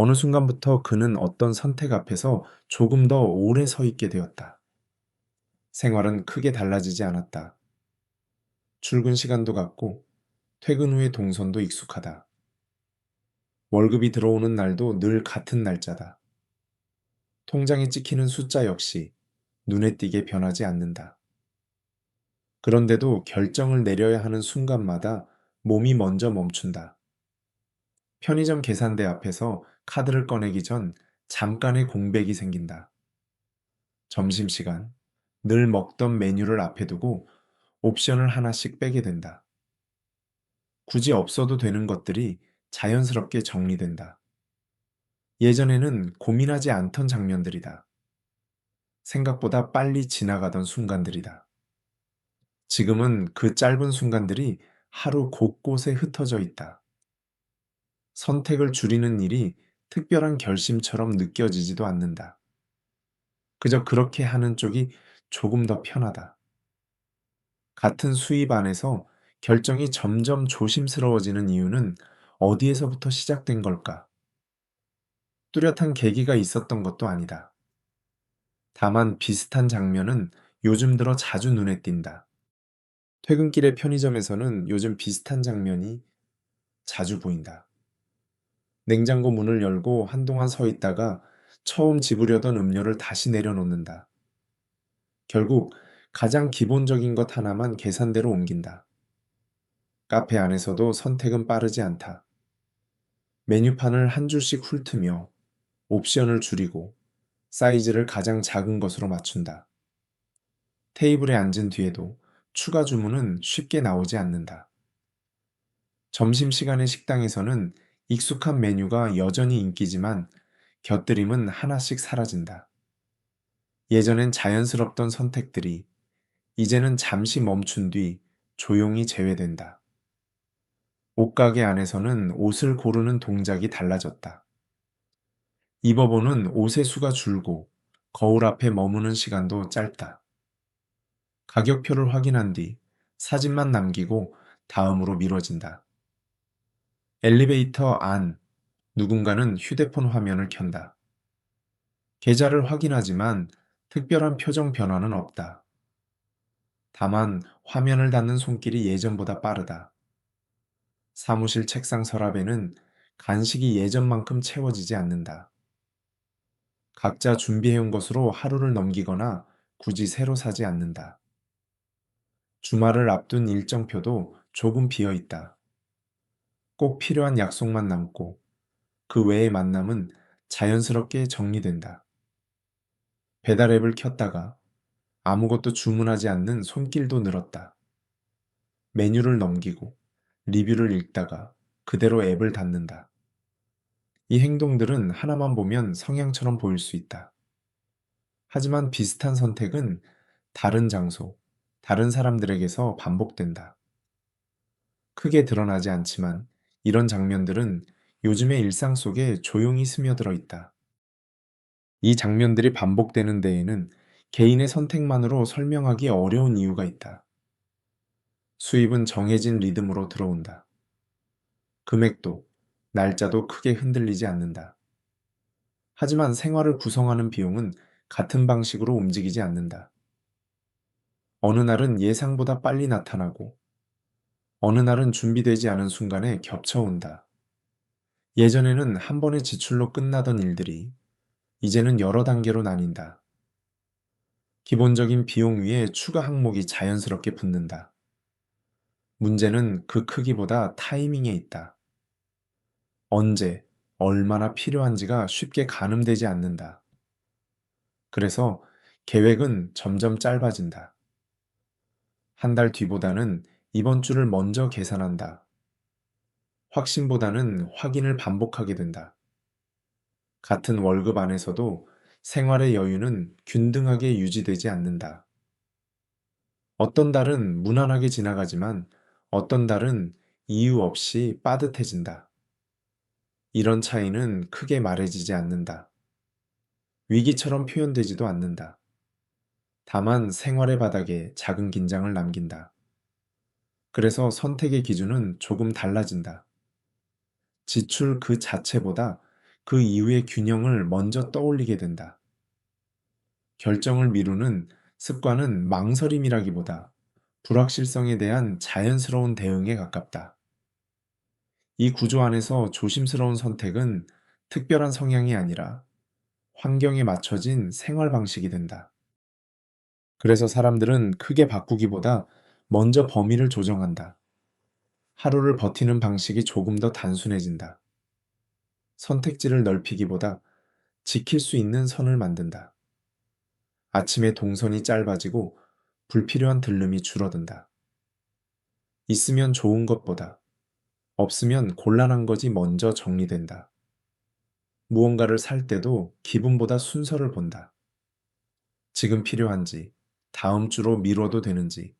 어느 순간부터 그는 어떤 선택 앞에서 조금 더 오래 서 있게 되었다. 생활은 크게 달라지지 않았다. 출근 시간도 같고 퇴근 후의 동선도 익숙하다. 월급이 들어오는 날도 늘 같은 날짜다. 통장에 찍히는 숫자 역시 눈에 띄게 변하지 않는다. 그런데도 결정을 내려야 하는 순간마다 몸이 먼저 멈춘다. 편의점 계산대 앞에서 카드를 꺼내기 전 잠깐의 공백이 생긴다. 점심시간, 늘 먹던 메뉴를 앞에 두고 옵션을 하나씩 빼게 된다. 굳이 없어도 되는 것들이 자연스럽게 정리된다. 예전에는 고민하지 않던 장면들이다. 생각보다 빨리 지나가던 순간들이다. 지금은 그 짧은 순간들이 하루 곳곳에 흩어져 있다. 선택을 줄이는 일이 특별한 결심처럼 느껴지지도 않는다. 그저 그렇게 하는 쪽이 조금 더 편하다. 같은 수입 안에서 결정이 점점 조심스러워지는 이유는 어디에서부터 시작된 걸까? 뚜렷한 계기가 있었던 것도 아니다. 다만 비슷한 장면은 요즘 들어 자주 눈에 띈다. 퇴근길의 편의점에서는 요즘 비슷한 장면이 자주 보인다. 냉장고 문을 열고 한동안 서 있다가 처음 집으려던 음료를 다시 내려놓는다. 결국 가장 기본적인 것 하나만 계산대로 옮긴다. 카페 안에서도 선택은 빠르지 않다. 메뉴판을 한 줄씩 훑으며 옵션을 줄이고 사이즈를 가장 작은 것으로 맞춘다. 테이블에 앉은 뒤에도 추가 주문은 쉽게 나오지 않는다. 점심시간의 식당에서는 익숙한 메뉴가 여전히 인기지만 곁들임은 하나씩 사라진다. 예전엔 자연스럽던 선택들이 이제는 잠시 멈춘 뒤 조용히 제외된다. 옷가게 안에서는 옷을 고르는 동작이 달라졌다. 입어보는 옷의 수가 줄고 거울 앞에 머무는 시간도 짧다. 가격표를 확인한 뒤 사진만 남기고 다음으로 미뤄진다. 엘리베이터 안, 누군가는 휴대폰 화면을 켠다. 계좌를 확인하지만 특별한 표정 변화는 없다. 다만 화면을 닫는 손길이 예전보다 빠르다. 사무실 책상 서랍에는 간식이 예전만큼 채워지지 않는다. 각자 준비해온 것으로 하루를 넘기거나 굳이 새로 사지 않는다. 주말을 앞둔 일정표도 조금 비어 있다. 꼭 필요한 약속만 남고 그 외의 만남은 자연스럽게 정리된다. 배달 앱을 켰다가 아무것도 주문하지 않는 손길도 늘었다. 메뉴를 넘기고 리뷰를 읽다가 그대로 앱을 닫는다. 이 행동들은 하나만 보면 성향처럼 보일 수 있다. 하지만 비슷한 선택은 다른 장소, 다른 사람들에게서 반복된다. 크게 드러나지 않지만 이런 장면들은 요즘의 일상 속에 조용히 스며들어 있다. 이 장면들이 반복되는 데에는 개인의 선택만으로 설명하기 어려운 이유가 있다. 수입은 정해진 리듬으로 들어온다. 금액도, 날짜도 크게 흔들리지 않는다. 하지만 생활을 구성하는 비용은 같은 방식으로 움직이지 않는다. 어느 날은 예상보다 빨리 나타나고, 어느 날은 준비되지 않은 순간에 겹쳐온다. 예전에는 한 번의 지출로 끝나던 일들이 이제는 여러 단계로 나뉜다. 기본적인 비용 위에 추가 항목이 자연스럽게 붙는다. 문제는 그 크기보다 타이밍에 있다. 언제, 얼마나 필요한지가 쉽게 가늠되지 않는다. 그래서 계획은 점점 짧아진다. 한 달 뒤보다는 이번 주를 먼저 계산한다. 확신보다는 확인을 반복하게 된다. 같은 월급 안에서도 생활의 여유는 균등하게 유지되지 않는다. 어떤 달은 무난하게 지나가지만 어떤 달은 이유 없이 빠듯해진다. 이런 차이는 크게 말해지지 않는다. 위기처럼 표현되지도 않는다. 다만 생활의 바닥에 작은 긴장을 남긴다. 그래서 선택의 기준은 조금 달라진다. 지출 그 자체보다 그 이후의 균형을 먼저 떠올리게 된다. 결정을 미루는 습관은 망설임이라기보다 불확실성에 대한 자연스러운 대응에 가깝다. 이 구조 안에서 조심스러운 선택은 특별한 성향이 아니라 환경에 맞춰진 생활 방식이 된다. 그래서 사람들은 크게 바꾸기보다 먼저 범위를 조정한다. 하루를 버티는 방식이 조금 더 단순해진다. 선택지를 넓히기보다 지킬 수 있는 선을 만든다. 아침에 동선이 짧아지고 불필요한 들름이 줄어든다. 있으면 좋은 것보다 없으면 곤란한 것이 먼저 정리된다. 무언가를 살 때도 기분보다 순서를 본다. 지금 필요한지, 다음 주로 미뤄도 되는지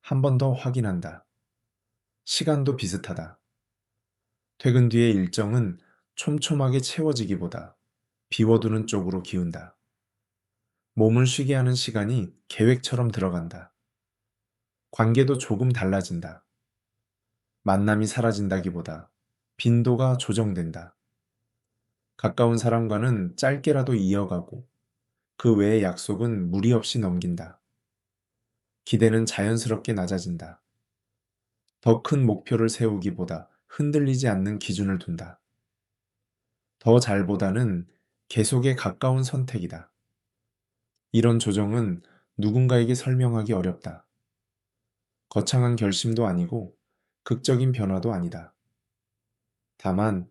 한 번 더 확인한다. 시간도 비슷하다. 퇴근 뒤의 일정은 촘촘하게 채워지기보다 비워두는 쪽으로 기운다. 몸을 쉬게 하는 시간이 계획처럼 들어간다. 관계도 조금 달라진다. 만남이 사라진다기보다 빈도가 조정된다. 가까운 사람과는 짧게라도 이어가고 그 외의 약속은 무리 없이 넘긴다. 기대는 자연스럽게 낮아진다. 더 큰 목표를 세우기보다 흔들리지 않는 기준을 둔다. 더 잘보다는 계속에 가까운 선택이다. 이런 조정은 누군가에게 설명하기 어렵다. 거창한 결심도 아니고 극적인 변화도 아니다. 다만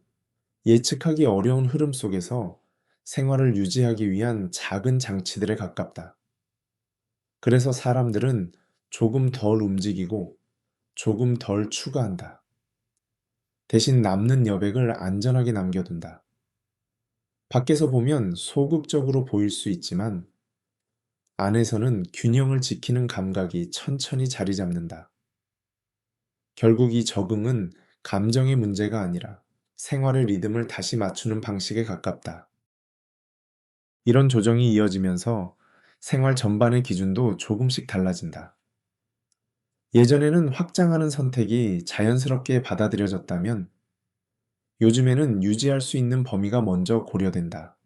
예측하기 어려운 흐름 속에서 생활을 유지하기 위한 작은 장치들에 가깝다. 그래서 사람들은 조금 덜 움직이고 조금 덜 추가한다. 대신 남는 여백을 안전하게 남겨둔다. 밖에서 보면 소극적으로 보일 수 있지만 안에서는 균형을 지키는 감각이 천천히 자리 잡는다. 결국 이 적응은 감정의 문제가 아니라 생활의 리듬을 다시 맞추는 방식에 가깝다. 이런 조정이 이어지면서 생활 전반의 기준도 조금씩 달라진다. 예전에는 확장하는 선택이 자연스럽게 받아들여졌다면 요즘에는 유지할 수 있는 범위가 먼저 고려된다.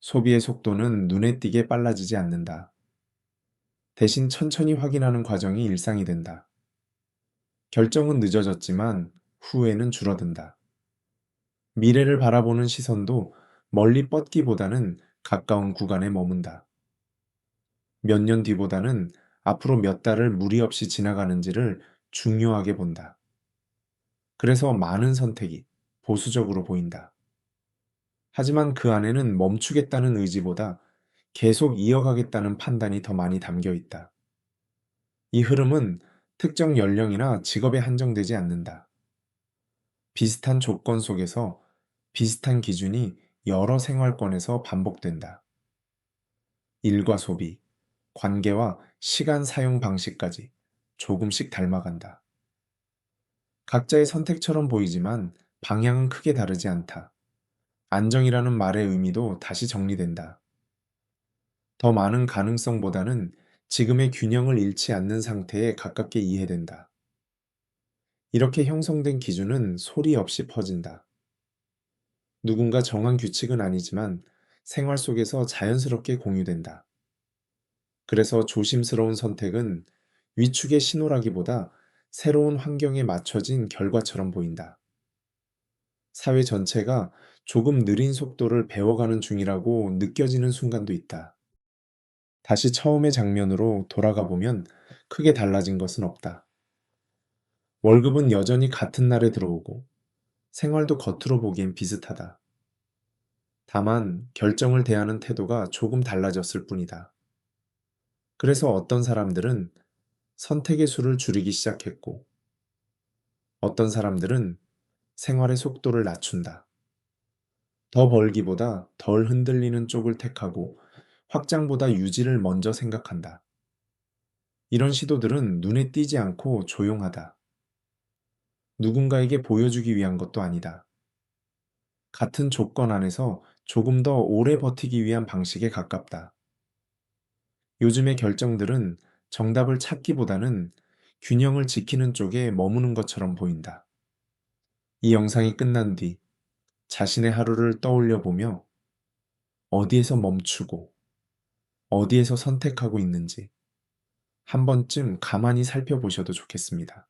소비의 속도는 눈에 띄게 빨라지지 않는다. 대신 천천히 확인하는 과정이 일상이 된다. 결정은 늦어졌지만 후회는 줄어든다. 미래를 바라보는 시선도 멀리 뻗기보다는 가까운 구간에 머문다. 몇 년 뒤보다는 앞으로 몇 달을 무리 없이 지나가는지를 중요하게 본다. 그래서 많은 선택이 보수적으로 보인다. 하지만 그 안에는 멈추겠다는 의지보다 계속 이어가겠다는 판단이 더 많이 담겨 있다. 이 흐름은 특정 연령이나 직업에 한정되지 않는다. 비슷한 조건 속에서 비슷한 기준이 여러 생활권에서 반복된다. 일과 소비, 관계와 시간 사용 방식까지 조금씩 닮아간다. 각자의 선택처럼 보이지만 방향은 크게 다르지 않다. 안정이라는 말의 의미도 다시 정리된다. 더 많은 가능성보다는 지금의 균형을 잃지 않는 상태에 가깝게 이해된다. 이렇게 형성된 기준은 소리 없이 퍼진다. 누군가 정한 규칙은 아니지만 생활 속에서 자연스럽게 공유된다. 그래서 조심스러운 선택은 위축의 신호라기보다 새로운 환경에 맞춰진 결과처럼 보인다. 사회 전체가 조금 느린 속도를 배워가는 중이라고 느껴지는 순간도 있다. 다시 처음의 장면으로 돌아가 보면 크게 달라진 것은 없다. 월급은 여전히 같은 날에 들어오고 생활도 겉으로 보기엔 비슷하다. 다만 결정을 대하는 태도가 조금 달라졌을 뿐이다. 그래서 어떤 사람들은 선택의 수를 줄이기 시작했고 어떤 사람들은 생활의 속도를 낮춘다. 더 벌기보다 덜 흔들리는 쪽을 택하고 확장보다 유지를 먼저 생각한다. 이런 시도들은 눈에 띄지 않고 조용하다. 누군가에게 보여주기 위한 것도 아니다. 같은 조건 안에서 조금 더 오래 버티기 위한 방식에 가깝다. 요즘의 결정들은 정답을 찾기보다는 균형을 지키는 쪽에 머무는 것처럼 보인다. 이 영상이 끝난 뒤 자신의 하루를 떠올려 보며 어디에서 멈추고 어디에서 선택하고 있는지 한 번쯤 가만히 살펴보셔도 좋겠습니다.